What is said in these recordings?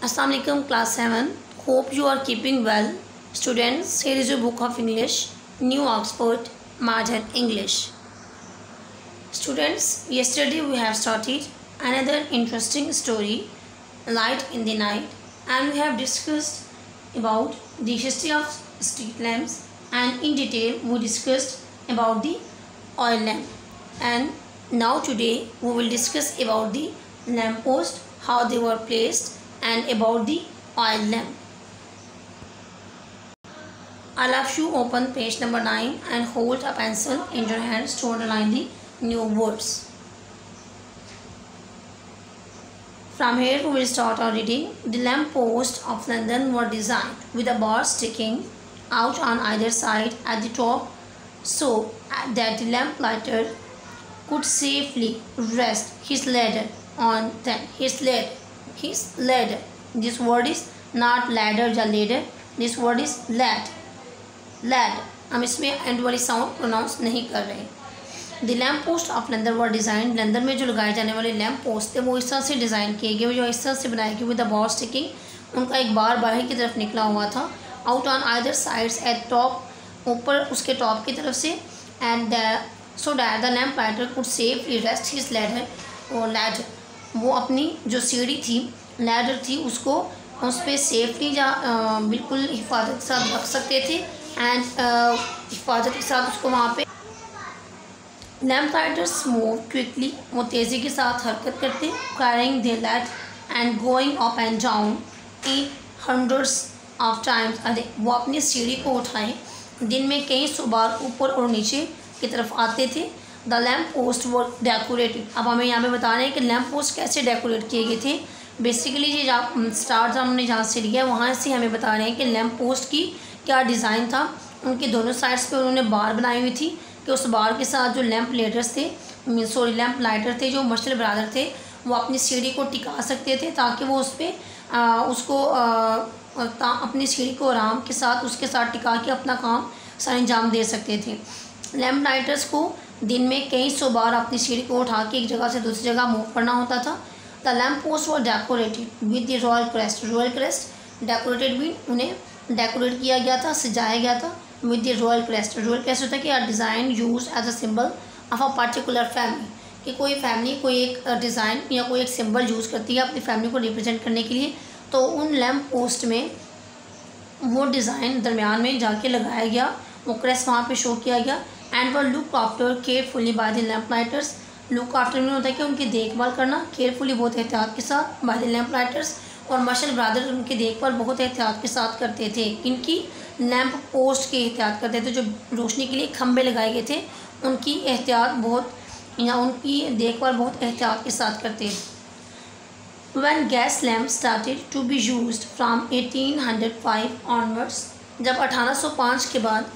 Assalamu alaikum class 7. Hope you are keeping well. Students, here is your book of English, New Oxford Modern English. Students, yesterday we have started another interesting story, Light in the Night, and we have discussed about the history of street lamps, and in detail we discussed about the oil lamp. And now today we will discuss about the lamp post, how they were placed, and about the oil lamp. I'll have you open page number 9 and hold a pencil in your hands to underline the new words. From here we will start our reading. The lamp posts of London were designed with a bar sticking out on either side at the top so that the lamplighter could safely rest his ladder on them. His ladder. This word is not ladder या ladder. This word is lad. हम इसमें and वाली sound pronounce नहीं कर रहे. The lamp post of London were design. London में जो लगाए जाने वाले लैम्प पोस्ट थे वो इस तरह से डिज़ाइन किए गए, जो इस तरह से बनाए गए विद द बार स्टिकिंग. उनका एक बार बाहर की तरफ निकला हुआ था. Out on either sides eight top, ऊपर उसके टॉप की तरफ से. And so that the lamp lighter could safely rest his ladder. और लैडर वो अपनी जो सीढ़ी थी, लैडर थी, उसको उस पर सेफली बिल्कुल हिफाजत के साथ रख सकते थे. एंड हिफाजत के साथ उसको वहाँ पे लैम्प लाइटर्स मूव क्विकली, वो तेज़ी के साथ हरकत करते. Carrying their ladder and going up and down in hundreds of times a day. वो अपनी सीढ़ी को उठाएं दिन में कई सौ बार ऊपर और नीचे की तरफ आते थे. The lamp post were decorated. अब हमें यहाँ पे बता रहे हैं कि लैम्प पोस्ट कैसे डेकोरेट किए गए थे. बेसिकली ये स्टार्ट हमने जहाँ से लिया वहाँ से हमें बता रहे हैं कि लैम्प पोस्ट की क्या डिज़ाइन था. उनके दोनों साइड्स पे उन्होंने बार बनाई हुई थी कि उस बार के साथ जो लैम्प लैम्प लाइटर थे, जो मर्शल ब्रदर थे, वो अपनी सीढ़ी को टिका सकते थे ताकि वो उस पर उसको अपनी सीढ़ी को आराम के साथ उसके साथ टिका के अपना काम सर अंजाम दे सकते थे. लैम्प लाइटर्स को दिन में कई सौ बार अपनी सीढ़ी को उठा के एक जगह से दूसरी जगह मूव करना होता था. The lamp post were decorated with the royal crest. Royal crest decorated भी उन्हें डेकोरेट किया गया था, सजाया गया था with the royal crest. Royal crest होता है कि are design use as a symbol of a particular family, कि कोई फैमिली कोई एक डिज़ाइन या कोई एक सिंबल यूज़ करती है अपनी फैमिली को रिप्रेजेंट करने के लिए. तो उन लैम्प पोस्ट में वो डिज़ाइन दरमियान में जाके लगाया गया, वो क्रेस्ट वहाँ पे शो किया गया. And were look after carefully by the lamp lighters. Look after में होता है कि उनकी देखभाल करना, केयरफुली बहुत एहतियात के साथ, बाय द लैम्प लाइटर्स. और मर्शल ब्रदर उनकी देखभाल बहुत एहतियात के साथ करते थे. इनकी लैम्प पोस्ट की एहतियात करते थे. जो रोशनी के लिए खंभे लगाए गए थे उनकी एहतियात बहुत या उनकी देखभाल बहुत एहतियात के साथ करते थे. When gas lamps started to be used from 1805 onwards, जब 1805 के बाद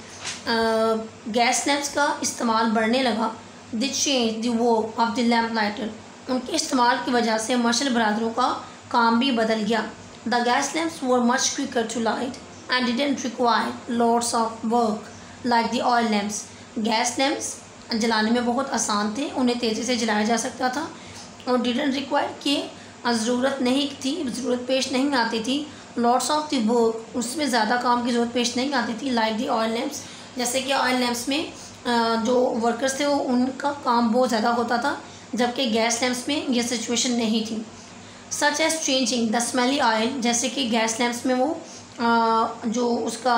गैस लैम्प्स का इस्तेमाल बढ़ने लगा, they changed the work of the lamp lighter. उनके इस्तेमाल की वजह से मर्शल ब्रदरों का काम भी बदल गया. The gas lamps were much quicker to light and didn't require lots of work like the oil lamps. Gas lamps जलाने में बहुत आसान थे, उन्हें तेज़ी से जलाया जा सकता था. और didn't require कि ज़रूरत पेश नहीं आती थी. लॉट्स ऑफ द वर्क, उसमें ज़्यादा काम की ज़रूरत पेश नहीं आती थी. लाइक द ऑयल लैम्प्स, जैसे कि ऑयल लैम्प्स में जो वर्कर्स थे वो उनका काम बहुत ज़्यादा होता था, जबकि गैस लैम्प्स में ये सिचुएशन नहीं थी. Such as changing the smelly oil, जैसे कि गैस लैम्प्स में वो जो उसका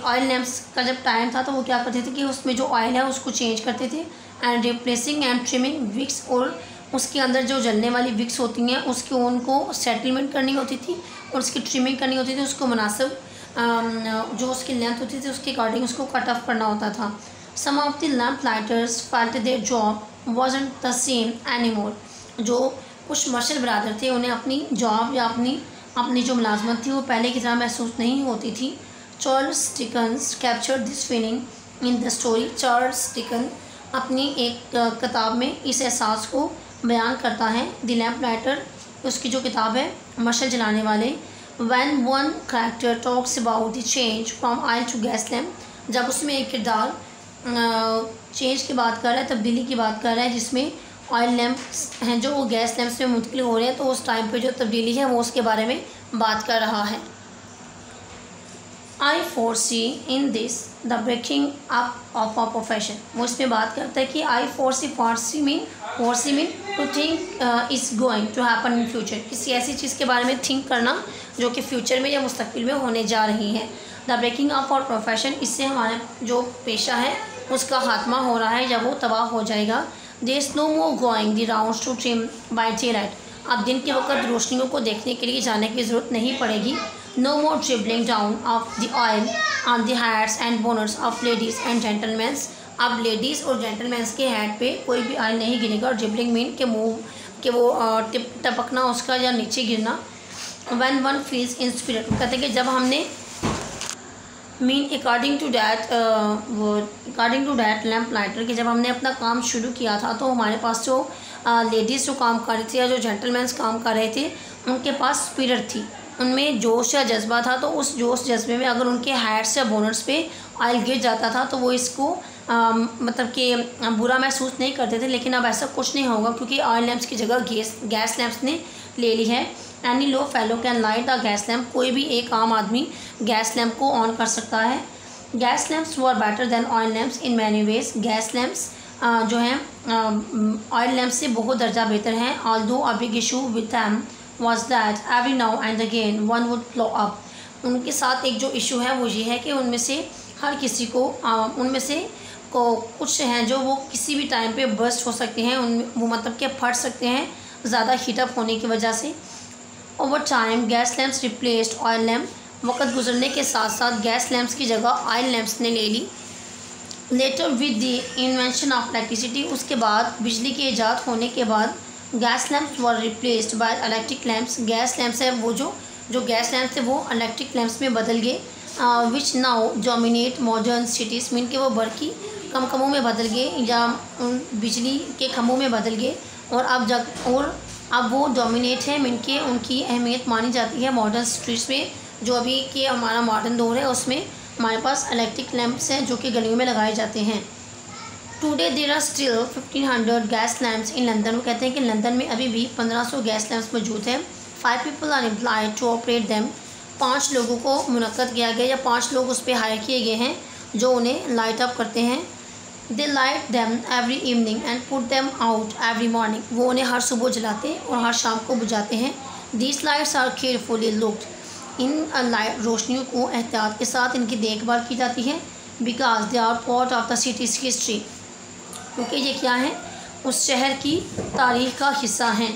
ऑयल लैम्प्स का जब टाइम था तो वो क्या करते थे कि उसमें जो ऑयल है उसको चेंज करते थे. And replacing and trimming wicks, और उसके अंदर जो जलने वाली विक्स होती हैं उसकी उनको सेटलमेंट करनी होती थी और उसकी ट्रिमिंग करनी होती थी. उसको मुनासिब जो उसकी लेंथ होती थी उसके अकॉर्डिंग उसको कट ऑफ करना होता था. Some of the lamp lighters felt their job wasn't the same anymore. जो कुछ मर्शल ब्रदर थे उन्हें अपनी जॉब या अपनी जो मुलाजमत थी वो पहले की तरह महसूस नहीं होती थी. Charles Dickens captured this feeling in the story. Charles Dickens अपनी एक किताब में इस एहसास को बयान करता है. द लैम्प लाइटर, उसकी जो किताब है मशल जलाने वाले. When one character talks about the change from oil to gas lamp, जब उसमें एक किरदार चेंज की बात कर रहा है, तब्दीली की बात कर रहा है, जिसमें ऑयल लैम्प्स हैं जो वो गैस लैम्प्स में मुंतकिल हो रहे हैं, तो उस टाइम पे जो तब्दीली है वो उसके बारे में बात कर रहा है। I foresee in this the breaking up of a profession. वो इसमें बात करता है कि I foresee mean to think is going to happen in future, किसी ऐसी चीज़ के बारे में थिंक करना जो कि फ्यूचर में या मुस्तकबिल में होने जा रही है। द ब्रेकिंग अप और प्रोफेशन, इससे हमारा जो पेशा है उसका खात्मा हो रहा है या वो तबाह हो जाएगा। There is no more going the rounds to trim by daylight, अब दिन के वक्त रोशनियों को देखने के लिए जाने की ज़रूरत नहीं पड़ेगी। No more dribbling down of the oil on the heads and bonnets of ladies and gentlemans, अब लेडीज़ और जेंटलमैन्स के हेड पे कोई भी ऑयल नहीं गिरेगा। और ड्रिबलिंग मीन के मुँह के वो टपकना उसका या नीचे गिरना। व्हेन वन फील्स इंस्पिरेट, कहते हैं कि जब हमने according to that lamplighter कि जब हमने अपना काम शुरू किया था तो हमारे पास जो लेडीज़ जो काम कर रही थी या जो जेंटलमैन्स काम कर रहे थे उनके पास स्पिरिट थी, उनमें जोश या जज्बा था। तो उस जोश जज्बे में अगर उनके हेड्स या बोनर्स पे ऑयल गिर जाता था तो वो इसको मतलब कि बुरा महसूस नहीं करते थे। लेकिन अब ऐसा कुछ नहीं होगा क्योंकि ऑयल लैम्प्स की जगह गैस लैम्प्स ने ले ली है। Any low fellow can light the gas lamp, कोई भी एक आम आदमी गैस लैम्प को ऑन कर सकता है। Gas lamps were better than oil lamps in many ways, gas lamps जो हैं ऑयल लैम्प से बहुत दर्जा बेहतर हैं। Although a big issue with them was that every now and again one would blow up, उनके साथ एक जो इशू है वो ये है कि उनमें से हर किसी को उनमें से को कुछ हैं जो वो किसी भी टाइम पे बर्स्ट हो सकते हैं, उनमें वो मतलब कि फट सकते हैं ज़्यादा हीटअप होने की वजह से। Over time gas lamps replaced oil lamp, वक्त गुजरने के साथ साथ गैस लैम्प्स की जगह ऑयल लैम्प्स ने ले ली। Later with the invention of electricity, उसके बाद बिजली के ईजाद होने के बाद gas lamps were replaced by electric lamps, gas lamps है वो जो गैस लैम्प्स थे वो इलेक्ट्रिक लैम्प्स में बदल गए। Which now dominate modern cities, mean के वो बरकी खम्भों में बदल गए या बिजली के खम्भों में बदल गए। और अब वो डोमिनेट है, मीन के उनकी अहमियत मानी जाती है मॉडर्न सिटीज़ में। जो अभी के हमारा मॉडर्न दौर है उसमें हमारे पास इलेक्ट्रिक लैम्प्स हैं जो कि गलियों में लगाए जाते हैं। Today there are still 1500 gas lamps in London, वो कहते हैं कि लंदन में अभी भी 1500 गैस लैम्प्स मौजूद हैं। 5 people are employed to operate them, 5 लोगों को मुनक्कद किया गया या 5 लोग उस पर हायर किए गए हैं जो उन्हें लाइट अप करते हैं। They light them every evening and put them out every morning, वो उन्हें हर सुबह जलाते और हर शाम को बुझाते हैं। These lights are carefully looked, इन लाइट रोशनियों को एहतियात के साथ इनकी देखभाल की जाती है। Because they are part of the city's history, क्योंकि ये क्या है उस शहर की तारीख का हिस्सा हैं।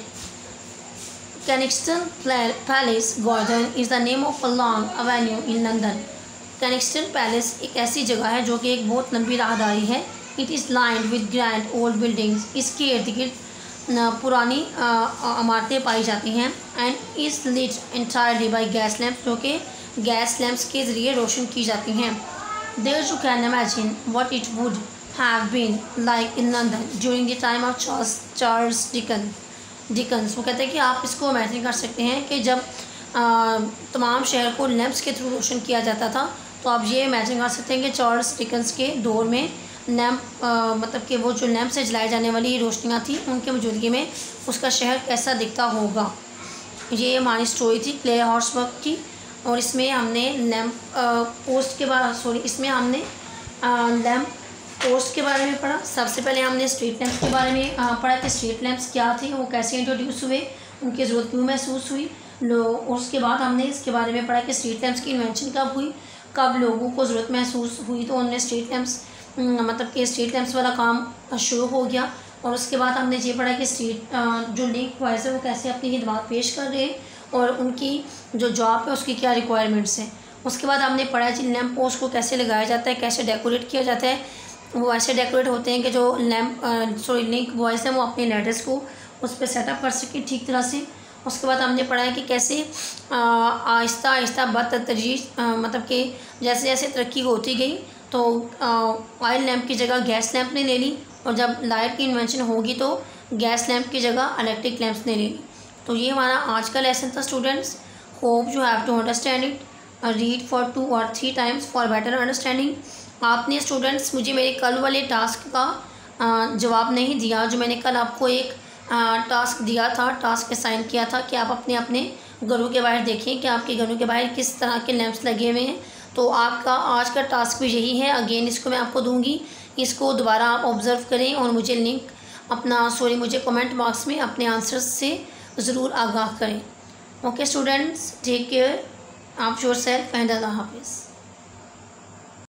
Kennington palace garden is the name of a long Avenue in London, Kennington palace एक ऐसी जगह है जो कि एक बहुत लंबी राहदारी है। It is lined with grand old buildings, इसके इर्द गिर्द पुरानी इमारतें पाई जाती हैं। And is lit entirely by gas lamps, जो कि गैस लैम्प्स के ज़रिए रोशन की जाती हैं। There you can imagine what it would have been like in London during the time of Charles Dickens, वो कहते हैं कि आप इसको इमेजिन कर सकते हैं कि जब तमाम शहर को लैंप्स के थ्रू रोशन किया जाता था, तो आप ये इमेजिन कर सकते हैं कि चार्ल्स डिकन्स के दौर में लैंप मतलब कि वो जो लैंप से जलाई जाने वाली रोशनियाँ थी उनके मौजूदगी में उसका शहर कैसा दिखता होगा। ये हमारी स्टोरी थी क्लेयर हॉर्सबर्ग की, और इसमें हमने इसमें हमने लैंप पोस्ट के बारे में पढ़ा। सबसे पहले हमने स्ट्रीट लैंप्स के बारे में पढ़ा कि स्ट्रीट लैंप्स क्या थे, वो कैसे इंट्रोड्यूस हुए, उनकी ज़रूरत क्यों महसूस हुई। उसके बाद हमने इसके बारे में पढ़ा कि स्ट्रीट लैंप्स की इन्वेंशन कब हुई, कब लोगों को ज़रूरत महसूस हुई तो उन्होंने स्ट्रीट लैंप्स मतलब कि स्ट्रीट लैंप्स वाला काम शुरू हो गया। और उसके बाद हमने ये पढ़ा कि स्ट्रीट जो लिंक बॉयज़ है वो कैसे अपनी खिदमत पेश कर रहे हैं और उनकी जो जॉब है उसकी क्या रिक्वायरमेंट्स हैं। उसके बाद हमने पढ़ा कि लैंप पोस्ट को कैसे लगाया जाता है, कैसे डेकोरेट किया जाता है। वो ऐसे डेकोरेट होते हैं कि जो लिंक बॉयज़ हैं वो अपने लेडर्स को उस पर सेटअप कर सकें ठीक तरह से। उसके बाद हमने पढ़ा है कि कैसे आहिस्ता आहिस्ता बतदरीज मतलब कि जैसे जैसे तरक्की होती गई तो ऑयल लैंप की जगह गैस लैंप ने ले ली, और जब लाइट की इन्वेंशन होगी तो गैस लैंप की जगह इलेक्ट्रिक लैंप्स ने ले ली। तो ये हमारा आज का लेसन था students. Hope you have to understand it, read for 2 or 3 times for better understanding. आपने स्टूडेंट्स मुझे मेरे कल वाले टास्क का जवाब नहीं दिया। जो मैंने कल आपको एक टास्क दिया था, टास्क असाइन किया था कि आप अपने अपने घरों के बाहर देखें कि आपके घरों के बाहर किस तरह के लैंप्स लगे हुए हैं। तो आपका आज का टास्क भी यही है। अगेन इसको मैं आपको दूंगी, इसको दोबारा आप ऑब्ज़र्व करें और मुझे मुझे कमेंट बॉक्स में अपने आंसर्स से ज़रूर आगाह करें। Okay students, take care of yourself and Allah हाफिज़।